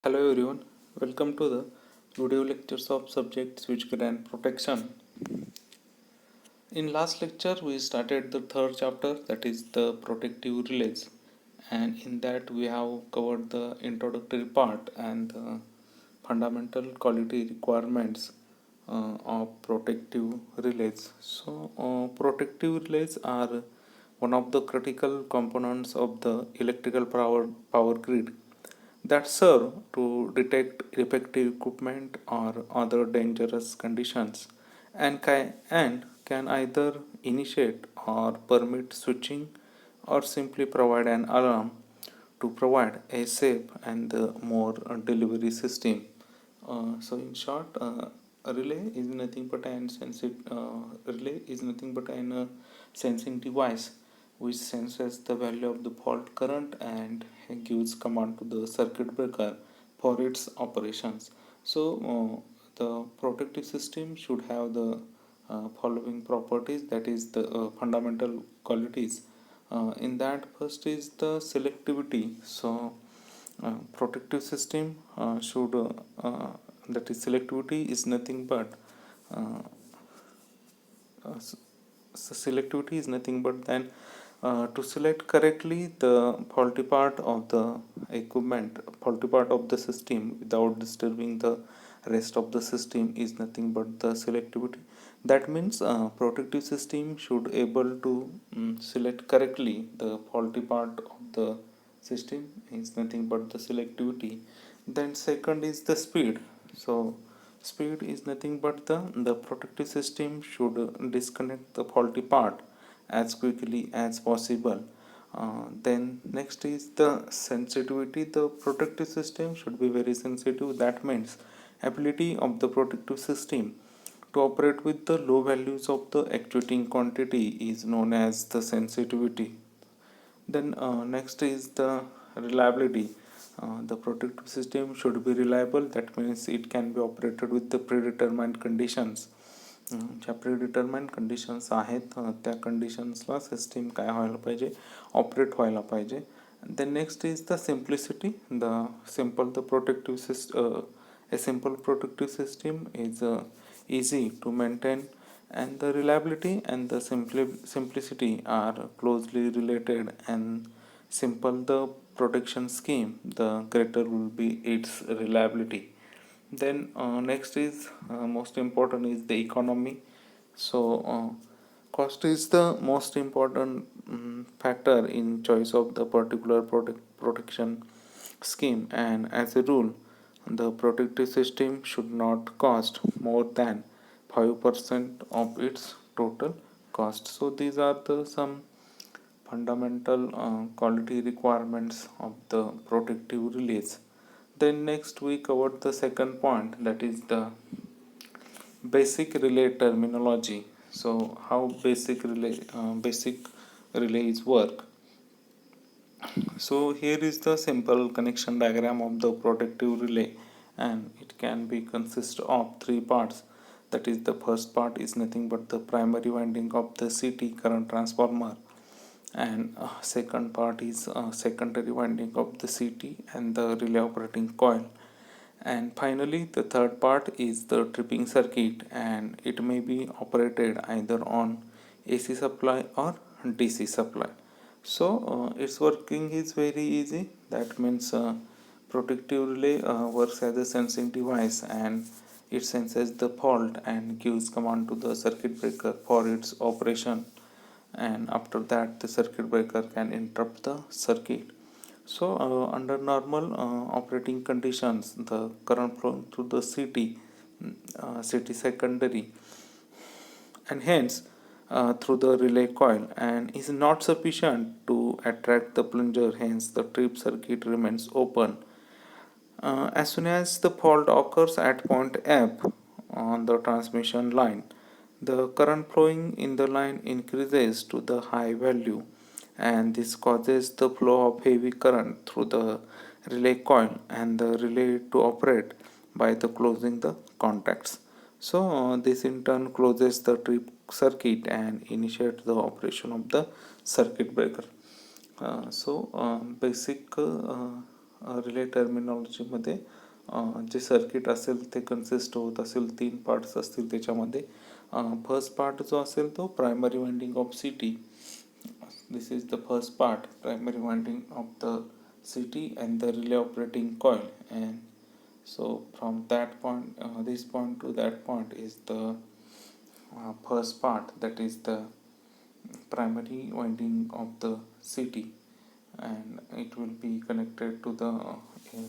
Hello everyone, welcome to the video lectures of subject switchgear and protection. In last lecture we started the third chapter, that is the protective relays, and in that we have covered the introductory part and the fundamental quality requirements of protective relays. Protective relays are one of the critical components of the electrical power grid that serve to detect defective equipment or other dangerous conditions and can either initiate or permit switching or simply provide an alarm to provide a safe and more delivery system. In short, a relay is nothing but an sensing device which senses the value of the fault current and gives command to the circuit breaker for its operations. The protective system should have the following properties, that is the fundamental qualities. In that, first is the selectivity. Protective system should that is selectivity is nothing but uh, uh, selectivity is nothing but then to select correctly the faulty part of the system without disturbing the rest of the system is nothing but the selectivity. That means protective system should able to select correctly the faulty part of the system is nothing but the selectivity. Then second is the speed. Speed is nothing but the protective system should disconnect the faulty part as quickly as possible. Then next is the sensitivity. The protective system should be very sensitive. That means ability of the protective system to operate with the low values of the actuating quantity is known as the sensitivity. Then next is the reliability. The protective system should be reliable. That means it can be operated with the predetermined conditions. ज्या प्रीडिटर्माइंड conditions आहेत त्या कंडिशन्सला system काय व्हायला पाहिजे, operate व्हायला पाहिजे. Then next is the simplicity. A simple protective system is easy to maintain, and the reliability and the simplicity are closely related, and simple the protection scheme, the greater will be its reliability. Then next is most important is the economy. Cost is the most important factor in choice of the particular protection scheme, and as a rule the protective system should not cost more than 5% of its total cost. So these are the some fundamental quality requirements of the protective relays. Then next we covered the second point, that is the basic relay terminology. So how basic relays work. So here is the simple connection diagram of the protective relay, and it can be consist of three parts. That is, the first part is nothing but the primary winding of the CT current transformer, and second part is secondary winding of the CT and the relay operating coil, and finally the third part is the tripping circuit, and it may be operated either on AC supply or DC supply. Its working is very easy. That means protective relay works as a sensing device, and it senses the fault and gives command to the circuit breaker for its operation, and after that the circuit breaker can interrupt the circuit. Under normal operating conditions, the current flowing through the CT secondary, and hence through the relay coil, and is not sufficient to attract the plunger. Hence the trip circuit remains open. As soon as the fault occurs at point F on the transmission line, the current flowing in the line increases to the high value, and this causes the flow of heavy current through the relay coil and the relay to operate by the closing the contacts. This in turn closes the trip circuit and initiates the operation of the circuit breaker. Basic relay टर्मिनॉलॉजीमध्ये जे circuit असेल ते consist होत असेल 3 parts असतील त्याच्यामध्ये. First part जो असेल तो primary winding of CT. This is the first part, primary winding of the CT and the relay operating coil. And so from that point, this point to that point is the first part, that is the primary winding of the CT, and it will be connected to the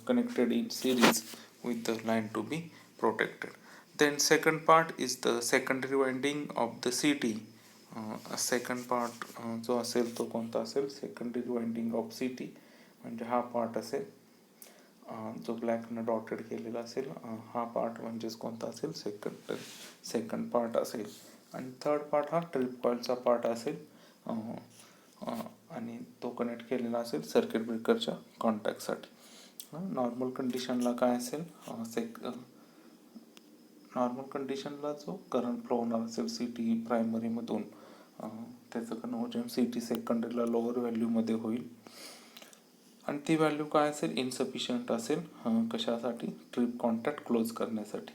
connected in series with the line to be protected. Then second part is the secondary winding of the CT. Second part जो असेल तो कोणता असेल, secondary winding of CT, म्हणजे हा part असेल जो ब्लॅकनं dotted केलेला असेल. हा पार्ट म्हणजेच कोणता असेल, सेकंड पार्ट असेल. आणि थर्ड पार्ट हा ट्रिप कॉइलचा पार्ट असेल आणि तो कनेक्ट केलेला असेल सर्किट ब्रेकरच्या कॉन्टॅक्टसाठी. नॉर्मल कंडिशनला काय असेल, नॉर्मल कंडिशनला जो करंट फ्लो होणार असेल CT प्रायमरीमधून, त्याचं कन्व्हर्जन CT सेकंडरीला लोअर व्हॅल्यूमध्ये होईल. आणि ती व्हॅल्यू काय असेल, इनसफिशियंट असेल. कशासाठी, ट्रिप कॉन्टॅक्ट क्लोज करण्यासाठी.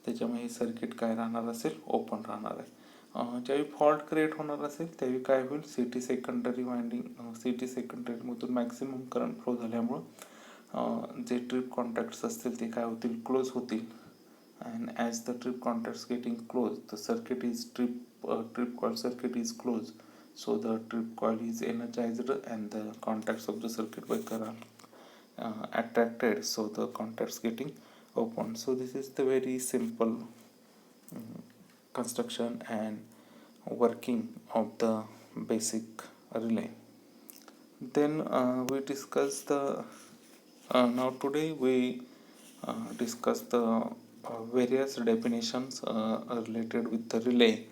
त्याच्यामुळे हे सर्किट काय राहणार असेल, ओपन राहणार आहे. ज्यावेळी फॉल्ट क्रिएट होणार असेल त्यावेळी काय होईल, CT सेकंडरी वाइंडिंग, CT सेकंडरीमधून मॅक्सिमम करंट फ्लो झाल्यामुळं जे ट्रिप कॉन्टॅक्ट्स असतील ते काय होतील, क्लोज होतील. And as the trip contacts getting closed, the circuit is trip coil circuit is closed, so the trip coil is energized and the contacts of the circuit breaker are attracted, so the contacts getting open. So this is the very simple construction and working of the basic relay. Then we discuss the now today we discuss the various definitions related with the relay.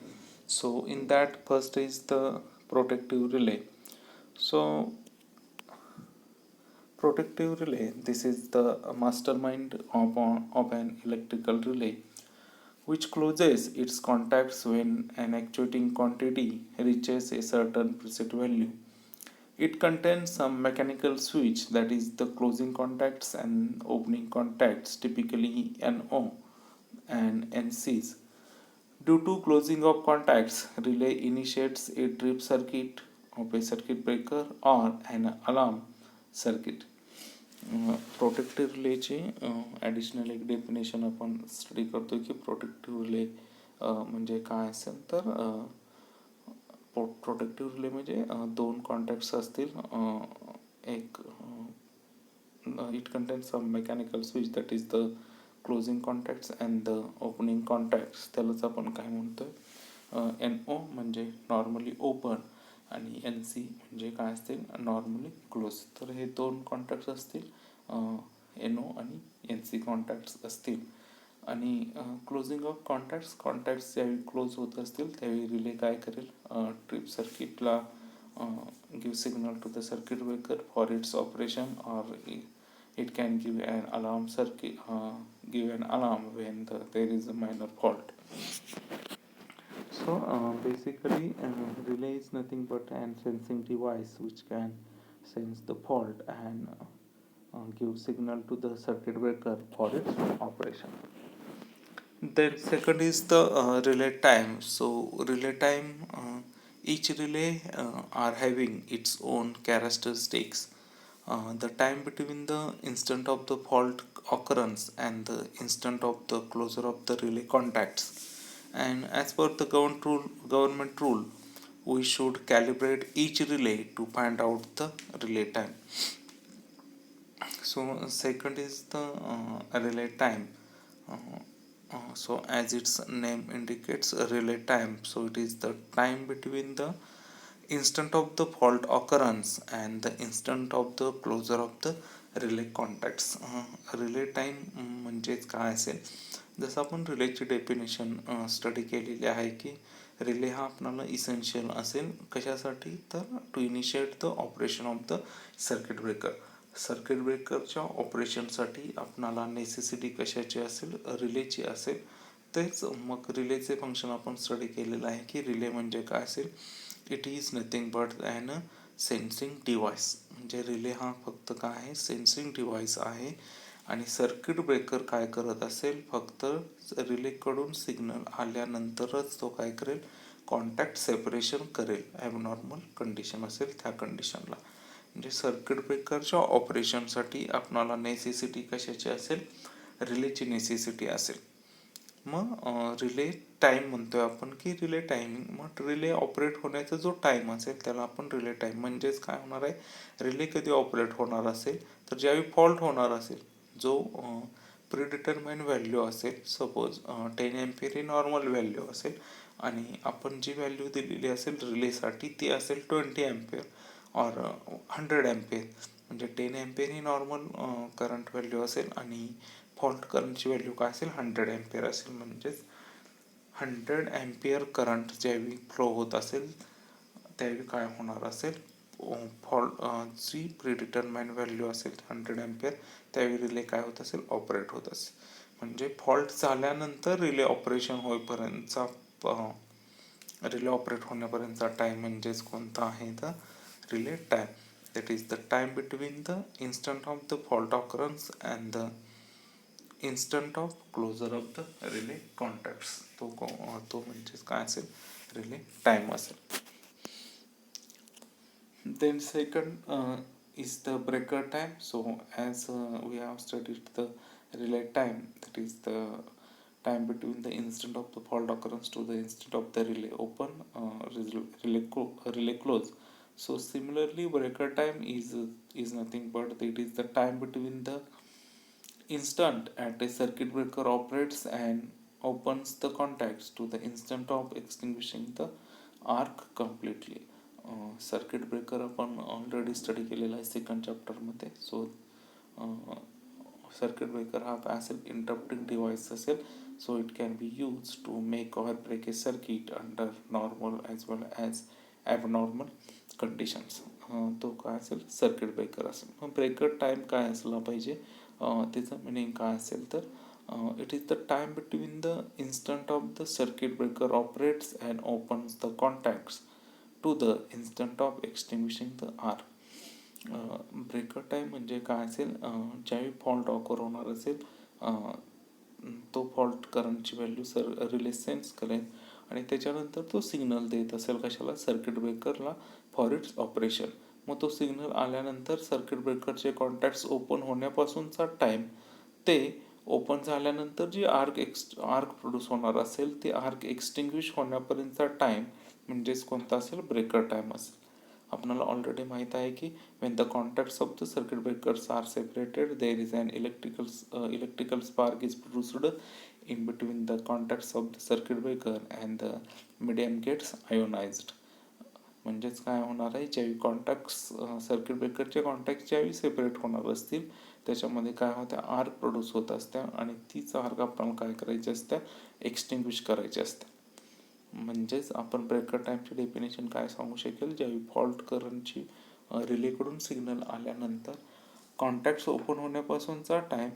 So in that, first is the protective relay. So protective relay, this is the mastermind of an electrical relay which closes its contacts when an actuating quantity reaches a certain preset value. It contains some mechanical switch, that is the closing contacts and opening contacts, typically NO and NCs. Due to closing of contacts, relay initiates a trip circuit of a circuit breaker or an alarm circuit. Protective रिलेची additional एक definition आपण study करतो की protective relay म्हणजे काय असेल तर protective relay म्हणजे दोन कॉन्टॅक्ट्स असतील. एक it contains some mechanical switch, that is the closing contacts and the opening contacts. त्यालाच आपण काय म्हणतोय, NO म्हणजे नॉर्मली ओपन आणि NC म्हणजे काय असतील, नॉर्मली क्लोज. तर हे दोन कॉन्टॅक्ट्स असतील, NO आणि NC कॉन्टॅक्ट्स असतील. आणि क्लोजिंग ऑफ कॉन्टॅक्ट्स ज्यावेळी क्लोज होत असतील त्यावेळी रिले काय करेल, ट्रिप सर्किटला give signal to the circuit breaker for its operation, और it can give an alarm circuit, give an alarm when there is a minor fault. So basically relay is nothing but an sensing device which can sense the fault and give signal to the circuit breaker for its operation. Then second is the relay time. So relay time, each relay are having its own characteristics. The time between the instant of the fault occurrence and the instant of the closure of the relay contacts. And as per the government rule, we should calibrate each relay to find out the relay time. So second is the relay time. So as its name indicates, relay time, so it is the time between the instant of the fault occurrence and the instant of the closure of the relay contacts. Relay time म्हणजेच काय असेल, जसं आपण रिलेची definition study केलेली आहे की relay हा आपल्याला इसेन्शियल असेल कशासाठी, तर to initiate the operation of the circuit breaker. Circuit ब्रेकरच्या ऑपरेशनसाठी आपणाला नेसेसिटी कशाची असेल, रिलेची असेल. तेच मग रिलेचे फंक्शन आपण स्टडी केलेलं आहे की रिले म्हणजे काय असेल, it is nothing but an sensing device. म्हणजे रिले हा फक्त काय आहे, सेन्सिंग डिव्हाइस आहे. आणि सर्किट ब्रेकर काय करत असेल, फक्त रिलेकडून सिग्नल आल्यानंतरच तो काय करेल, कॉन्टॅक्ट सेपरेशन करेल. ॲबनॉर्मल कंडिशन असेल त्या कंडिशनला. म्हणजे सर्किट ब्रेकरच्या ऑपरेशनसाठी आपणाला नेसेसिटी कशाची असेल, रिलेची नेसेसिटी असेल. मग रिले टाईम म्हणतोय आपण की रिले टायमिंग. मग रिले ऑपरेट होण्याचा जो टाईम असेल त्याला आपण रिले टाईम. म्हणजेच काय होणार आहे, रिले कधी ऑपरेट होणार असेल तर ज्यावेळी फॉल्ट होणार असेल, जो प्रीडिटरमाइन व्हॅल्यू असेल, सपोज 10 एम्पियर ही नॉर्मल व्हॅल्यू असेल आणि आपण जी व्हॅल्यू दिलेली असेल रिलेसाठी ती असेल 20 एम्पियर और 100 एम्पियर. म्हणजे 10 एम्पियर ही नॉर्मल करंट व्हॅल्यू असेल आणि फॉल्ट करंटची व्हॅल्यू काय असेल, 100 एम्पियर असेल. म्हणजेच 100 एम्पियर करंट ज्यावेळी फ्लो होत असेल त्यावेळी काय होणार असेल, फॉल्ट जी प्रीडिटरमाइन व्हॅल्यू असेल 100 एम्पियर, त्यावेळी रिले काय होत असेल, ऑपरेट होत असेल. म्हणजे फॉल्ट झाल्यानंतर रिले ऑपरेशन होईपर्यंतचा रिले ऑपरेट होण्यापर्यंतचा टाईम म्हणजेच कोणता आहे, तर relay time. That is the time between the instant of the fault occurrence and the instant of closure of the relay contacts. तो म्हणजेच काय असेल, रिले टाईम असेल. Then second is the breaker time. So as we have studied the relay time, that is the time between the instant of the fault occurrence to the instant of the relay open, relay close. So similarly breaker time is nothing but it is the time between the instant at a circuit breaker operates and opens the contacts to the instant of extinguishing the arc completely. Circuit breaker आपण already study केलेला आहे second चॅप्टरमध्ये. So circuit breaker हा काय असेल, interrupting device असेल. So it can be use to make or break a circuit under normal as well as abnormal conditions. तो काय असेल, सर्किट ब्रेकर असेल. मग ब्रेकर टाईम काय असला पाहिजे, त्याचं मिनिंग काय असेल तर it is the time between the instant of the circuit breaker operates and opens the contacts to the instant of extinguishing the arc. Breaker time म्हणजे काय असेल, ज्यावेळी फॉल्ट ऑकर होणार असेल तो फॉल्ट करंटची व्हॅल्यू रिले सेन्स करेल आणि त्याच्यानंतर तो सिग्नल देत असेल कशाला, सर्किट ब्रेकरला फॉर इट्स ऑपरेशन. मग तो सिग्नल आल्यानंतर सर्किट ब्रेकरचे कॉन्टॅक्ट्स ओपन होण्यापासूनचा टाईम ते ओपन झाल्यानंतर जी आर्क प्रोड्यूस होणार असेल ते आर्क एक्सटिंग्विश होण्यापर्यंतचा टाईम म्हणजेच कोणता असेल, ब्रेकर टाईम असेल. आपल्याला ऑलरेडी माहीत आहे की when the contacts of the circuit breakers are separated there is an electrical spark is produced in between the contacts of the circuit breaker and the medium gets ionized. म्हणजेच काय होणार आहे, ज्यावेळी कॉन्टॅक्ट्स सर्किट ब्रेकरचे कॉन्टॅक्ट ज्यावेळी separate होणार असतील त्याच्यामध्ये काय होत्या, आर्क प्रोड्यूस होत असत्या आणि तीच आर्क आपण काय करायची असत्या, एक्सटिंग्विश करायची असते. म्हणजेच आपण ब्रेकर टाईमची डेफिनेशन काय सांगू शकेल, ज्यावेळी फॉल्ट करंटची रिलेकडून सिग्नल आल्यानंतर कॉन्टॅक्ट्स ओपन होण्यापासूनचा टाईम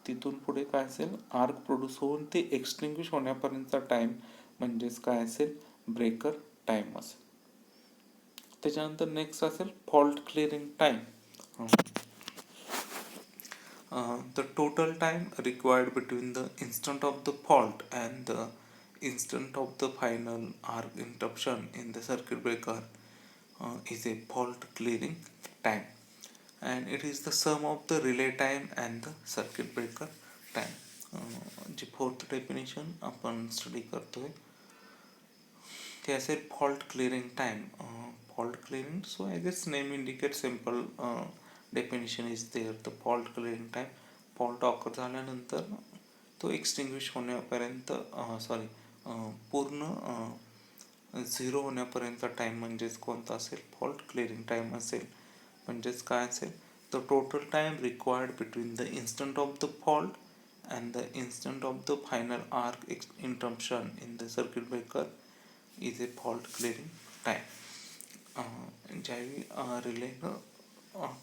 तिथून पुढे काय असेल, आर्क प्रोड्यूस होऊन ते एक्सटिंग्विश होण्यापर्यंतचा टाईम म्हणजेच काय असेल, ब्रेकर टाईम असेल. त्याच्यानंतर नेक्स्ट असेल fault clearing time. the total time required between the instant of the fault and the instant of the final arc interruption in the circuit breaker is a fault clearing time, and it is the sum of the relay time and the circuit breaker time. जी fourth definition आपण study करतोय ते असेल fault clearing time. Fault clearing, so as its name indicate simple definition is there. The fault clearing time, fault occur झाल्यानंतर तो extinguish होण्यापर्यंत पूर्ण zero होण्यापर्यंतचा time म्हणजेच कोणता असेल, फॉल्ट क्लिअरिंग टाईम असेल. म्हणजेच काय असेल, the total time required between the instant of the fault and the instant of the final arc interruption in the circuit breaker is a fault clearing time. ज्यावेळी relay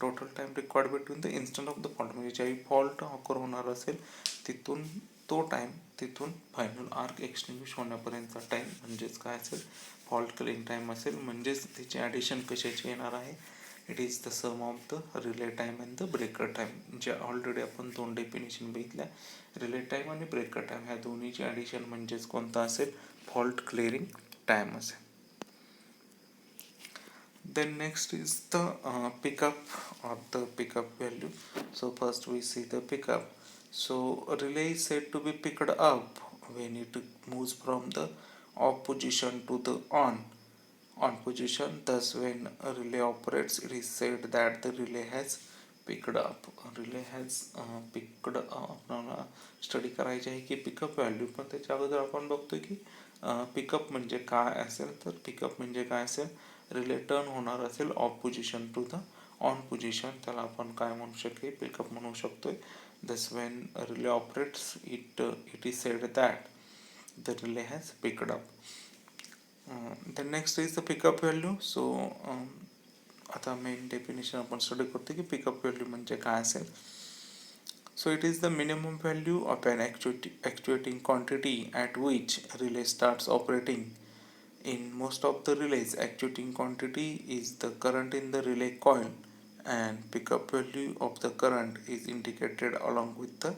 total time required between the instant of the fault म्हणजे ज्यावेळी fault occur होणार असेल तिथून तो time तिथून final arc extinguish होण्यापर्यंतचा time म्हणजेच काय असेल, फॉल्ट क्लिअरिंग टाईम असेल. म्हणजेच त्याची ॲडिशन कशाची येणार आहे, it is the sum of the relay time and the breaker time. जे ऑलरेडी आपण दोन डेफिनेशन बघितल्या, रिले टाईम आणि ब्रेकर टाईम, ह्या दोन्हीची ॲडिशन म्हणजेच कोणता असेल, फॉल्ट क्लिअरिंग टाईम असेल. Then next is the pickup or the pickup value. So first we see the pickup. So a relay is said to be picked up when it moves from the off position to the on position. Thus when a relay operates, it is said that the relay has picked up. Relay has picked up. आपल्याला study करायची आहे की pickup value, पण त्याच्या अगोदर आपण बघतोय की पिकअप म्हणजे काय असेल. तर पिकअप म्हणजे काय असेल, रिले टर्न होणार असेल off position to the on position, त्याला आपण काय म्हणू शकतो, पिकअप म्हणू शकतोय. Thus when relay operates it is said that the relay has picked up. The next is the pickup value. सो आता मेन डेफिनेशन आपण स्टडी करतो की पिकअप व्हॅल्यू म्हणजे काय असेल. So it is the minimum value of an actuating quantity at which relay starts operating. In most of the relays, actuating quantity is the current in the relay coil, and pickup value of the current is indicated along with the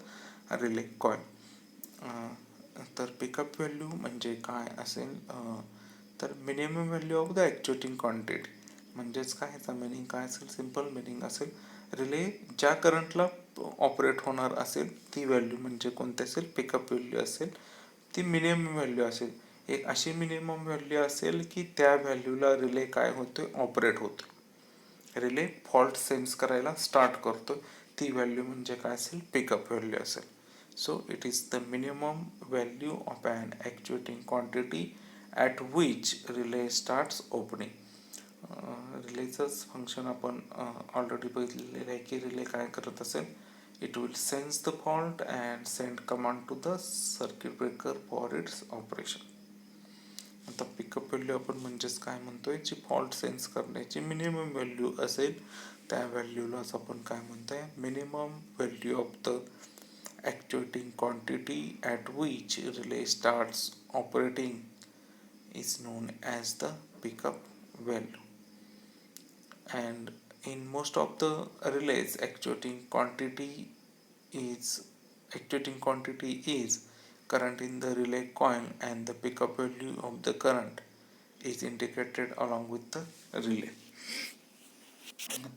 relay coil. तर pickup value म्हणजे काय असेल, तर minimum value of the actuating quantity. म्हणजेच काय, ह्याचा meaning काय असेल, सिम्पल मिनिंग असेल, रिले ज्या करंटला ऑपरेट होणार असेल ती व्हॅल्यू म्हणजे कोणती असेल, पिकअप व्हॅल्यू असेल. ती मिनिमम व्हॅल्यू असेल, एक अशी मिनिमम व्हॅल्यू असेल की त्या व्हॅल्यूला रिले काय होतोय, ऑपरेट होतोय, रिले फॉल्ट सेन्स करायला स्टार्ट करतो, ती व्हॅल्यू म्हणजे काय असेल, पिकअप व्हॅल्यू असेल. So it is the minimum value of an actuating quantity at which relay starts opening. रिलेचंच फंक्शन आपण ऑलरेडी बघितलेलं आहे की रिले काय करत असेल, it will sense the fault and send command to the circuit breaker for its operation. आता pickup value आपण म्हणजेच काय म्हणतोय, जी फॉल्ट सेन्स करण्याची मिनिमम व्हॅल्यू असेल त्या व्हॅल्यूलाच आपण काय म्हणतोय, minimum value of the actuating quantity at which relay starts operating is known as the pickup value. And in most of the relays, actuating quantity is current in the relay coil, and the pickup value of the current is indicated along with the relay.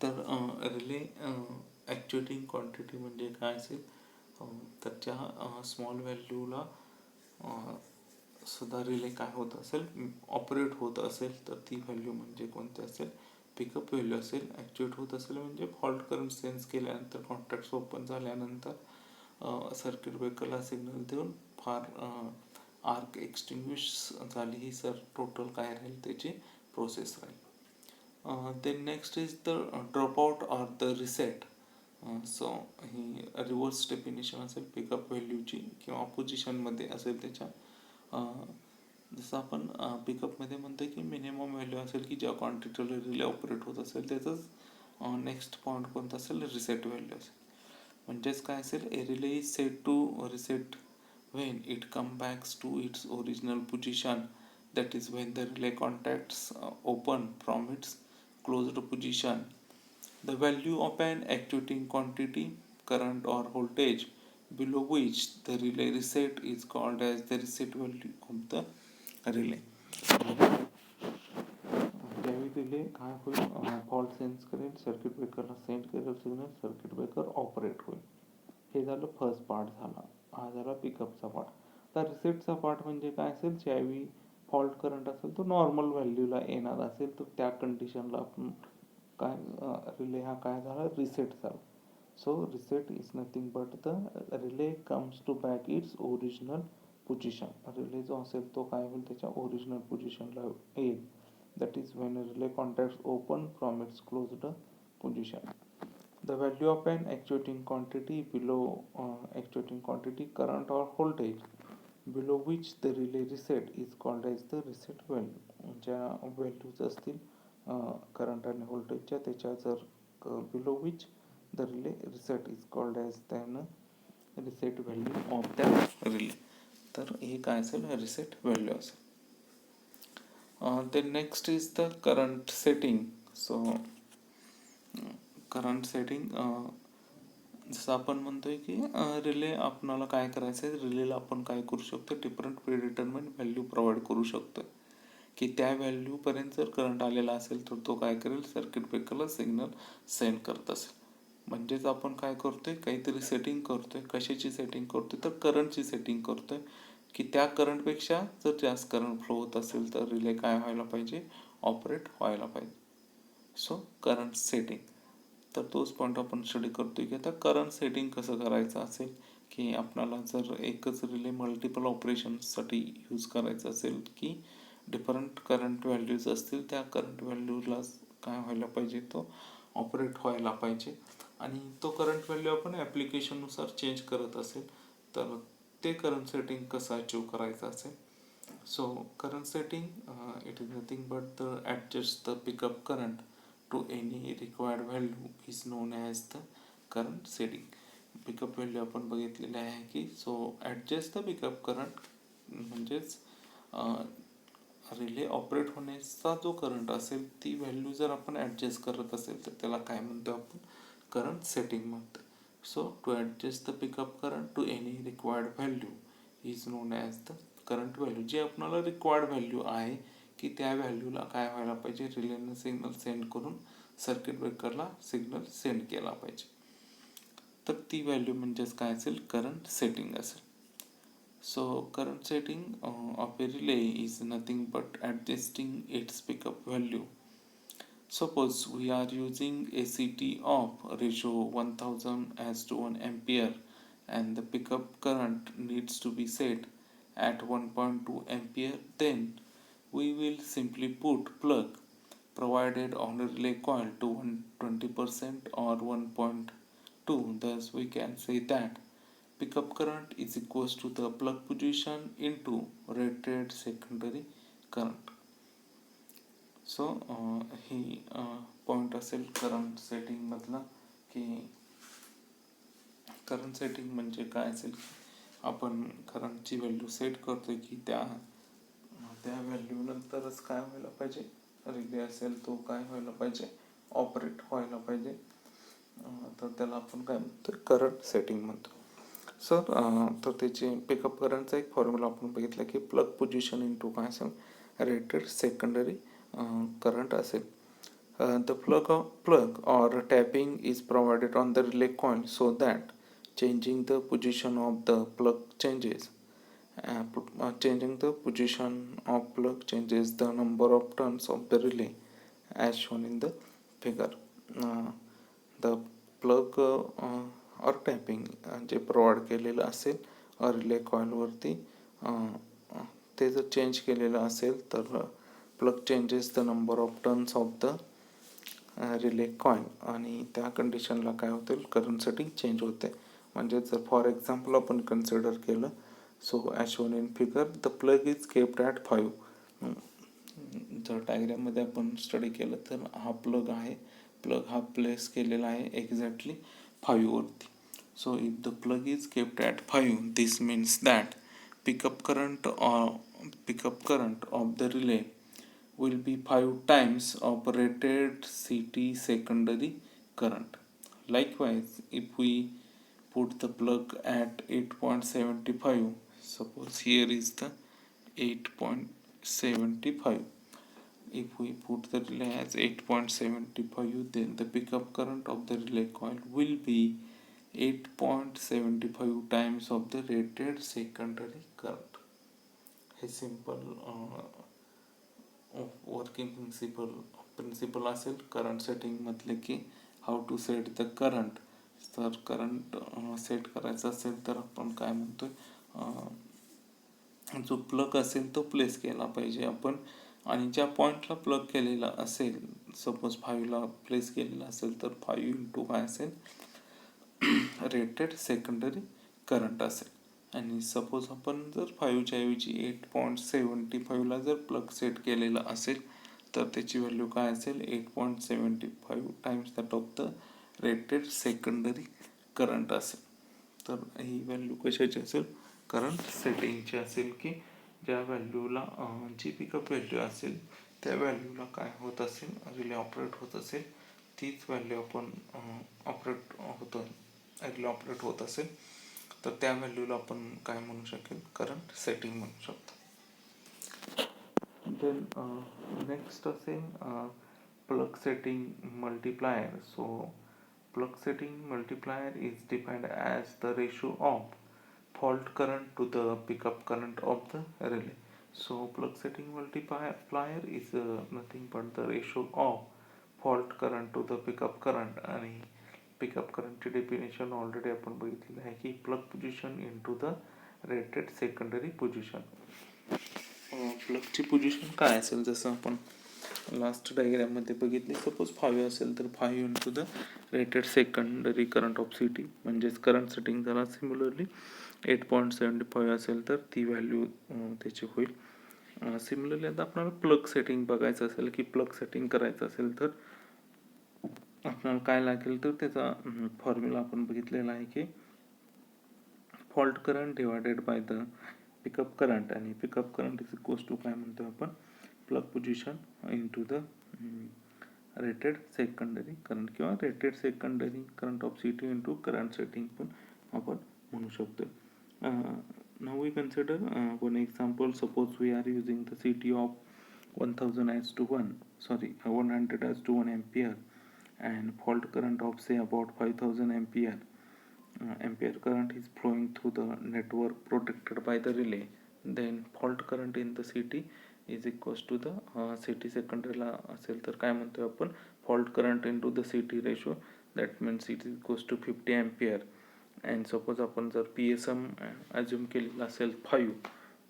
तर relay ॲक्च्युएटिंग quantity म्हणजे काय असेल, तर त्या small व्हॅल्यूला सुद्धा relay काय होत असेल, ऑपरेट होत असेल, तर ती व्हॅल्यू म्हणजे कोणती असेल, पिकअप व्हॅल्यू असेल. ॲक्च्युएट होत असेल म्हणजे फॉल्ट करंट सेन्स केल्यानंतर, कॉन्टॅक्ट्स ओपन झाल्यानंतर सर्किट ब्रेकरला सिग्नल देऊन आर्क एक्सटिंग्विश झाली ही टोटल काय राहील, त्याची प्रोसेस राहील. Then next is the dropout or the reset. So ही रिव्हर्स डेफिनेशन असेल पिकअप व्हॅल्यूची, किंवा पोझिशनमध्ये असेल त्याच्या. जसं आपण पिकअपमध्ये म्हणतो की मिनिमम व्हॅल्यू असेल की ज्या क्वांटिटीला रिले ऑपरेट होत असेल त्याचंच नेक्स्ट पॉईंट कोणता असेल, रिसेट व्हॅल्यू असेल. म्हणजेच काय असेल, a relay is set to reset when it comes back to its original position, that is when the relay contacts open from its closed position. The value of an actuating quantity, current or voltage below which the relay reset is called as the reset value of the relay. ज्यावेळी relay काय होईल, fault sense करेल, circuit ब्रेकरला send करेल signal, circuit breaker operate होईल. हे झालं first part झाला. हा झाला पिकअपचा पार्ट. तर रिसेटचा पार्ट म्हणजे काय असेल, ज्यावेळी फॉल्ट करंट असेल तो नॉर्मल व्हॅल्यूला येणार असेल, तर त्या कंडिशनला आपण काय, रिले हा काय झाला, रिसेट झाला. So reset is nothing but the relay comes to back its original position. Relay जो असेल तो काय होईल, त्याच्या ओरिजिनल पोझिशनला येईल. That is when relay contacts open from its closed position. The value of an actuating quantity below actuating quantity, current or voltage below which the relay reset is called as the reset value. ज्या values असतील current आणि व्होल्टेजच्या, त्याच्या जर below which the relay reset is called as then reset value of the relay. तर हे काय असेल, रिसेट व्हॅल्यू असेल. then next is the current setting. So current setting, जसं आपण म्हणतोय की रिले आपणाला काय करायचं आहे, रिलेला आपण काय करू शकतो, डिफरंट प्रीडिटरमाइन व्हॅल्यू प्रोव्हाइड करू शकतो की त्या व्हॅल्यूपर्यंत जर करंट आलेला असेल तर तो काय करेल, सर्किट ब्रेकरला सिग्नल सेंड करत असेल. म्हणजेच आपण काय करतोय, काहीतरी सेटिंग करतोय. कशाची सेटिंग करतोय, तर करंटची सेटिंग करतोय की त्या करंटपेक्षा जर जास्त करंट फ्लो होत असेल तर रिले काय व्हायला पाहिजे, ऑपरेट व्हायला पाहिजे. सो करंट सेटिंग, तर तोच पॉईंट आपण स्टडी करतोय की आता करंट सेटिंग कसं करायचं असेल की आपल्याला जर एकच रिले मल्टिपल ऑपरेशन्ससाठी यूज करायचं असेल की डिफरंट करंट व्हॅल्यूज असतील, त्या करंट व्हॅल्यूला काय व्हायला पाहिजे, तो ऑपरेट व्हायला पाहिजे. आणि तो करंट व्हॅल्यू आपण ॲप्लिकेशननुसार चेंज करत असेल तर ते करंट सेटिंग कसं अचीव करायचं असेल. So current setting, it is nothing but the adjust the pickup current to any required value is known as the current setting. Pickup value आपण बघितलेले आहे की so adjust the pickup current म्हणजेच relay operate होण्याचा जो current असेल ती value जर आपण ॲडजस्ट करत असेल तर त्याला काय म्हणतो आपण, करंट सेटिंग म्हणतो. So to adjust the pickup current to any required value is known as the current value. जी आपल्याला रिक्वायर्ड व्हॅल्यू आहे की त्या व्हॅल्यूला काय व्हायला पाहिजे, रिलेनं सिग्नल सेंड करून सर्किट ब्रेकरला सिग्नल सेंड केला पाहिजे. तर ती व्हॅल्यू म्हणजेच काय असेल, करंट सेटिंग असेल. So current setting of a relay is nothing but adjusting its pickup value. Suppose we are using a CT of ratio 1000 as to 1 ampere and the pickup current needs to be set at 1.2 ampere, then we will simply put plug provided on a relay coil to 120% or 1.2. Thus we can say that pickup current is equals to the plug position into rated secondary current. So ही point असेल current setting मधला की current setting म्हणजे काय असेल, आपण करंटची value set करतोय की त्या व्हॅल्यू नंतरच काय व्हायला पाहिजे, रिले असेल तो काय व्हायला पाहिजे, ऑपरेट व्हायला पाहिजे. तर त्याला आपण काय म्हणतो, करंट सेटिंग म्हणतो. सर तर त्याचे पिकअप करंटचा एक फॉर्म्युला आपण बघितला की प्लग पोझिशन इंटू काय असेल, रेटेड सेकंडरी करंट असेल. The plug or tapping is provided on the relay coil so that changing the position of the plug changes. Changing the position of plug changes the number of turns of the relay as shown in the figure. The plug or tapping जे provide केलेलं असेल relay कॉइलवरती, ते जर change केलेलं असेल तर plug changes the number of turns of the relay coil आणि त्या कंडिशनला काय होतील, करंट सेटिंग चेंज होते. म्हणजे जर फॉर एक्झाम्पल आपण कन्सिडर केलं, so as shown in figure the plug is kept at 5. जर डायग्राममध्ये आपण स्टडी केलं तर हा प्लग आहे, प्लग हा प्लेस केलेला आहे एक्झॅक्टली 5 वरती. So if the plug is kept at 5, this means that pickup current of the relay will be 5 times of rated CT secondary current. Likewise, if we put the plug at 8.75, suppose here is the 8.75. If we put the relay as 8.75, then the pickup current of the relay coil will be 8.75 times of the rated secondary current. हे simple working principle असेल current setting मधले की how to set the current. तर current set करायचं असेल तर आपण काय म्हणतोय, जो प्लग असेल तो प्लेस केला पाहिजे आपण, आणि ज्या पॉईंटला प्लग केलेला असेल, सपोज 5ला प्लेस केलेला असेल तर 5 इंटू काय असेल, रेटेड सेकंडरी करंट असेल. आणि सपोज आपण जर 5च्या ऐवजी 8.75ला जर प्लग सेट केलेला असेल तर त्याची व्हॅल्यू काय असेल, 8.75 times that of the rated secondary current असेल. तर ही व्हॅल्यू कशाची असेल, करंट सेटिंगची असेल, की ज्या व्हॅल्यूला जी पिकअप व्हॅल्यू असेल त्या व्हॅल्यूला काय होत असेल, रिले ऑपरेट होत असेल, तीच व्हॅल्यू आपण रिले ऑपरेट होत असेल तर त्या व्हॅल्यूला आपण काय म्हणू शकेल, करंट सेटिंग म्हणू शकतो. देन नेक्स्ट असेल plug setting multiplier. So plug setting multiplier is defined as the ratio of fault current to the pickup current of the relay. So plug setting multiplier is nothing but the ratio of fault current to the pickup current. आणि pickup करंटची definition already आपण बघितलेली आहे की plug position into the rated secondary position. प्लगची position काय असेल, जसं आपण लास्ट डायग्राममध्ये बघितली, सपोज 5 असेल तर 5 into the rated secondary current of city, म्हणजेच करंट सेटिंग झाला. सिमिलरली 8.75 असेल तर ती व्हॅल्यू त्याची होईल. सिमिलरली आता आपल्याला प्लग सेटिंग बघायचं असेल, की प्लग सेटिंग करायचं असेल तर आपल्याला काय लागेल, तर त्याचा फॉर्म्युला आपण बघितलेला आहे की fault current divided by the pickup current, आणि pickup current is equals to काय म्हणतो आपण, plug position into the rated secondary current किंवा rated secondary current of CT into current setting पण आपण म्हणू शकतो. Now we consider one example. Suppose we are using the CT of 100 as to 1 ampere and fault current of say about 5000 ampere. Ampere current is flowing through the network protected by the relay. Then fault current in the CT is equals to the CT सेकंडरीला असेल तर काय म्हणतो आपण, fault current into the CT ratio, that means it is equals to 50 ampere. And suppose आपण जर PSM assume केलेला असेल 5,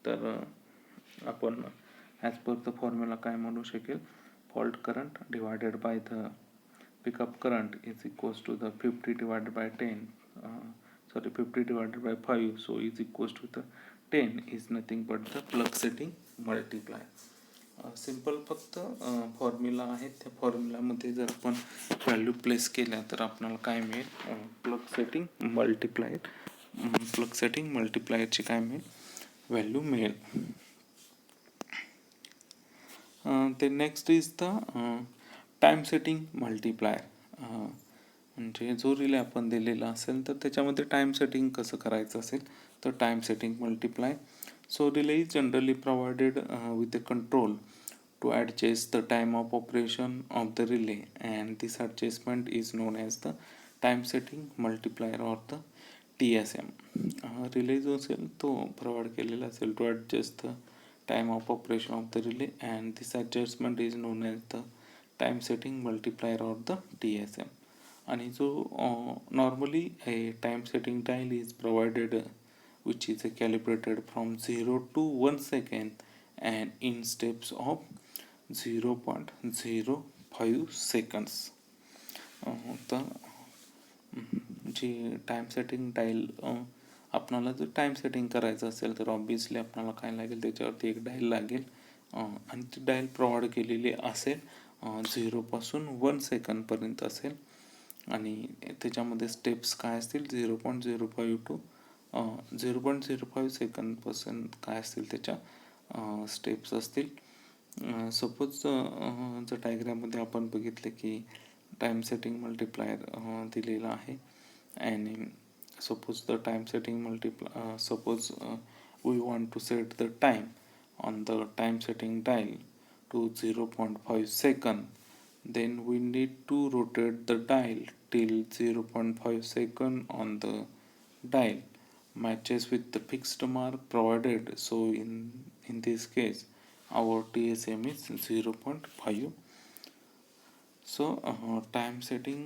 तर आपण ॲज पर द फॉर्म्युला काय म्हणू शकेल, fault current divided by the pickup current is equals to the 50 divided by 5, so is equals to the 10 is nothing but the plug setting multiplier. Simple फक्त formula आहे, त्या फॉर्म्युलामध्ये जर आपण value place केल्या तर आपल्याला काय मिळेल, प्लग सेटिंग मल्टिप्लायरची काय मिळेल, व्हॅल्यू मिळेल. ते next is the time setting multiplier. म्हणजे जो रिले आपण दिलेला असेल तर त्याच्यामध्ये टाइम सेटिंग कसं करायचं असेल तर time setting multiply. So relay is generally provided with a control to adjust the time of operation of the relay, and this adjustment is known as the time setting multiplier or the TSM. Relay जो असेल तो provide केलेला असेल to adjust the time of operation of the relay, and this adjustment is known as the time setting multiplier or the TSM. आणि जो normally a time setting dial is provided which is calibrated from 0 to 1 second and in steps of 0.05 seconds. तर जी time setting dial आपणाला जर time setting करायचं असेल तर obviously आपल्याला काय लागेल, त्याच्यावरती एक डायल लागेल आणि ती डायल प्रोव्हाइड केलेली असेल 0पासून 1 सेकंदपर्यंत असेल, आणि त्याच्यामध्ये स्टेप्स काय असतील 0.05 टू 0.05 सेकंदपासून काय असतील त्याच्या स्टेप्स असतील. सपोज जर डायग्राममध्ये आपण बघितले की टाइम सेटिंग मल्टिप्लायर दिलेला आहे, आणि suppose the time setting suppose we want to set the time on the time setting dial to 0.5 second, then we need to rotate the dial till 0.5 second on the dial matches with the fixed mark provided. So in this case our TSM is 0.5. So time setting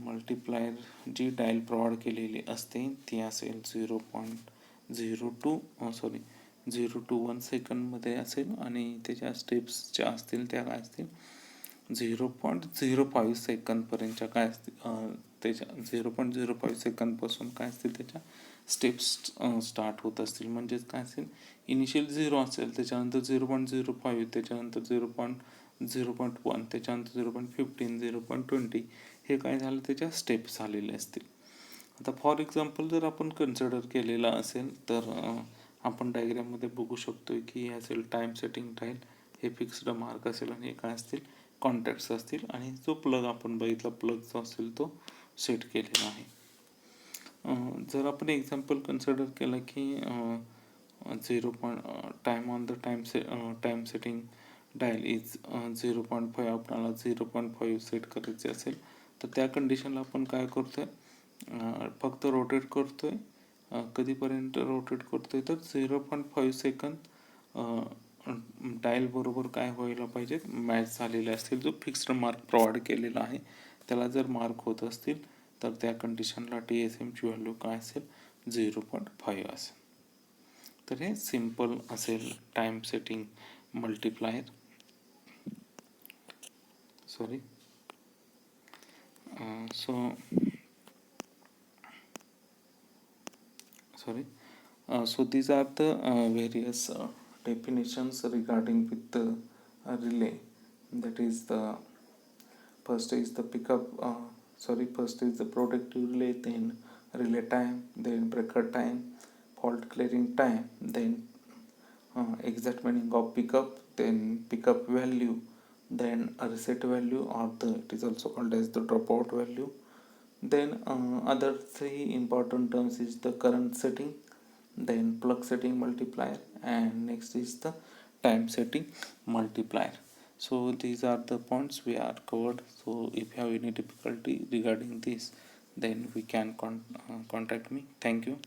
multiplier जी dial provide केलेली असते ती असेल 0.0 to 1 सेकंदमध्ये असेल, आणि त्याच्या steps ज्या असतील त्या काय असतील 0.05 सेकंदपर्यंतच्या काय असतील, त्याच्या 0.05 सेकंदपासून काय असतील त्याच्या स्टेप्स स्टार्ट होत असतील. म्हणजेच काय असेल, इनिशियल 0 असेल, त्याच्यानंतर 0.05, त्याच्यानंतर 0.1, त्याच्यानंतर 0.15, 0.20, हे काय झालं त्याच्या स्टेप्स झालेले असतील. आता फॉर एक्झाम्पल जर आपण कन्सिडर केलेला असेल तर आपण डायग्राममध्ये बघू शकतो की हे असेल टाईम सेटिंग डायल, हे फिक्स्ड मार्क असेल आणि हे काय असतील कॉन्टॅक्ट्स असतील आणि जो प्लग आपण बघितला प्लग जो असेल तो सेट केलेला आहे. जर आपण एक्झाम्पल कन्सिडर केलं की 0. Time on the time setting dial is 0.5, आपल्याला 0.5 सेट करायचे असेल तर त्या कंडिशनला आपण काय करतोय, फक्त रोटेट करतोय. कधीपर्यंत रोटेट करतोय तर 0.5 सेकंद डायल बरोबर काय व्हायला पाहिजे मॅच झालेले असतील, जो फिक्स्ड मार्क प्रोव्हाइड केलेला आहे त्याला जर मार्क होत असतील तर त्या कंडिशनला TSMची व्हॅल्यू काय असेल 0.5 असेल. तर हे सिम्पल असेल time setting multiplier. Sorry so these are the various definitions regarding with the relay. That is the first is the first is the protective relay, then relay time, then breaker time, fault clearing time, then exact meaning of pickup, then pickup value, then a reset value, or it is also called as the dropout value. Then other three important terms is the current setting, then plug setting multiplier, and next is the time setting multiplier. So these are the points we are covered. So if you have any difficulty regarding this, then we can contact me. Thank you.